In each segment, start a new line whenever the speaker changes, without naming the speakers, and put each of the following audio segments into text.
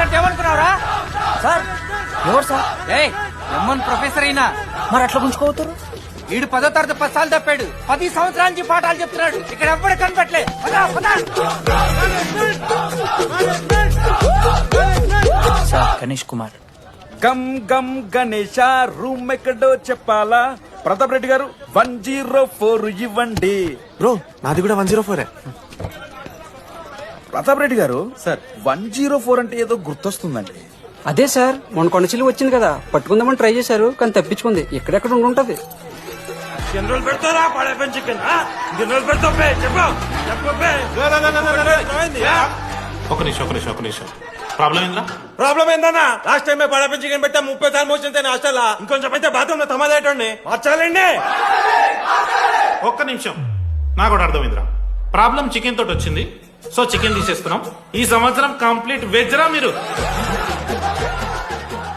అంటే ఏమనుకున్నావురా?
సార్ ఎవరు sir?
ఎమ్మన్ professor అయినా
మరి అట్లా గుంజుకోవతారు?
వీడు 10వ తరగతి 10 సార్లు తప్పాడు. 10 సంవత్సరాల నుంచి పాఠాలు చెప్తున్నాడు. ఇక్కడ ఎవ్వడు కనపట్లే.
సార్ గణేష్ కుమార్.
గమ్ గమ్ గణేష రూమ్ ఎక్కడో చెప్పాలా? ప్రతాప్ రెడ్డి గారు 104 ఇవ్వండి.
బ్రో నాది కూడా 104.
ప్రతాప్ రెడ్డి గారు సార్ 104 అంటే ఏదో గుర్తొస్తుందండి.
అదే సార్ మొన్న కొండచిల్లు వచ్చింది కదా, పట్టుకుందామని ట్రై చేశారు కానీ తప్పించుకుంది. ఎక్కడెక్కడ ఉండుంటది.
ఒక నిమిషం ప్రాబ్లం ఏందా?
ప్రాబ్లం ఏందన్నా? లాస్ట్ టైం పడప చికెన్ పెట్టా 30 సార్లు మోసింది హాస్టల్. ఇంకొంచెం అయితే బాత్రూమ్ లో తమాదేటండి మార్చాలండి.
ఒక్క నిమిషం, నాకు కూడా అర్థమైందిరా. ప్రాబ్లం చికెన్ తోటి వచ్చింది, సో చికెన్ తీసేస్తున్నాం. ఈ సంవత్సరం కంప్లీట్ వెజ్ రా మీరు.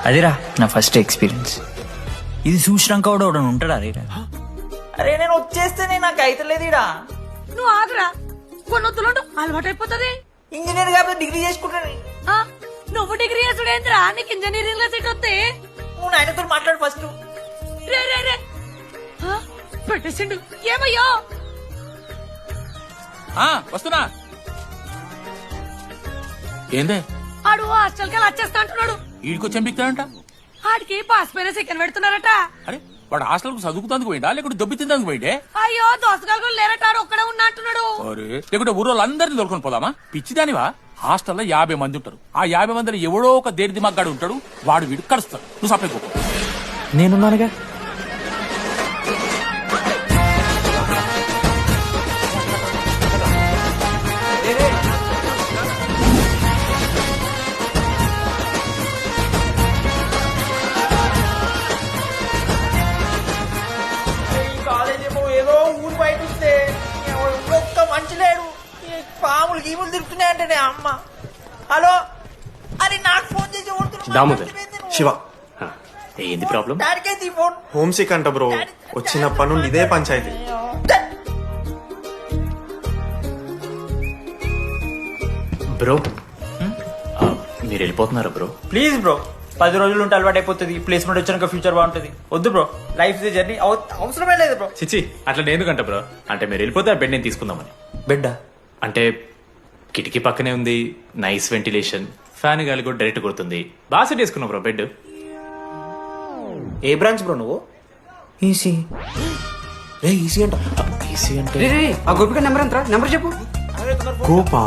అదేరా నా ఫస్ట్ ఎక్స్పీరియన్స్. ఇది చూసినాక కూడా ఒకడు ఉంటాడా? అరే నేను వచ్చేస్తేనే నాకు అయితలేదు. ఇడా
నువ్వు ఆగరా, కొన్నొత్తులు అలవాటైపోతుంది.
ఇంజనీర్ కాబట్టి డిగ్రీ చేసుకుంటాను.
నువ్వు డిగ్రీ చేసుడేంద్రా, నీకు ఇంజనీరింగ్ లో సీట్ వస్తే
నువ్వు నాయనతో మాట్లాడు ఫస్ట్.
రే రే రే పెట్టేసిండు. ఏమయ్యో
వస్తున్నా. ఏందే
ఆడు హాస్టల్ కి వచ్చేస్తా అంటున్నాడు.
వీడికి చెంపిస్తాడంట.
ఆడికి పాస్ పైన సెకండ్ పెడుతున్నారట.
అరే వాడు హాస్టల్ కు చదువుకుతానికి పోయిండా లేకుంటే దెబ్బ తిందానికి పోయిండే?
అయ్యో దోసగాలు లేరట, ఆడు ఒక్కడే ఉన్నా అంటున్నాడు.
అరే లేకుంటే ఊరోళ్ళు అందరినీ దొరుకుని పోదామా? పిచ్చిదానివా? హాస్టల్లో 50 మంది ఉంటారు. ఆ 50 మందిలో ఎవడో ఒక దేని దిమాగ్గాడు ఉంటాడు. వాడు వీడు కలుస్తాడు. నువ్వు సప్లై పో.
నేనున్నానుగా. ఏదో ఊరు బయట వస్తే ఒక్క మంచి లేడు. పాములు గీములు తిరుగుతున్నాయంటే అమ్మ. హలో, అరే నాకు ఫోన్ చేసి
దామోదర్ శివ
ఏంది ప్రాబ్లం?
డాడీకైతే ఫోన్.
హోమ్ సిక్ అంట బ్రో. వచ్చినప్పటి నుండి ఇదే పంచాయతీ.
బ్రో మీరు వెళ్ళిపోతున్నారా బ్రో?
ప్లీజ్ బ్రో, 10 రోజులు ఉంటే అలవాటు అయిపోతుంది. ప్లేస్మెంట్ వచ్చాక ఫ్యూచర్ బాగుంటుంది. వద్దు బ్రో, లైఫ్ జర్నీ అవసరమే లేదు బ్రో.
చిచి అట్లా ఎందుకంట బ్రో? అంటే మీరు వెళ్ళిపోతే ఆ బెడ్ నేను తీసుకుందామని.
బిడ్డ
అంటే కిటికీ పక్కనే ఉంది, నైస్ వెంటిలేషన్, ఫ్యాన్ గాలి కూడా డైరెక్ట్ కొడుతుంది. బాగా సెట్ చేసుకున్నావు బ్రో బెడ్.
ఏ బ్రాంచ్ బ్రో నువ్వు? ఈసీ.
ఈసీ అంట.
ఈసీ అంటే
రే రే, ఆ గోపిక నెంబర్ ఎంతరా? నెంబర్ చెప్పు.
గోపా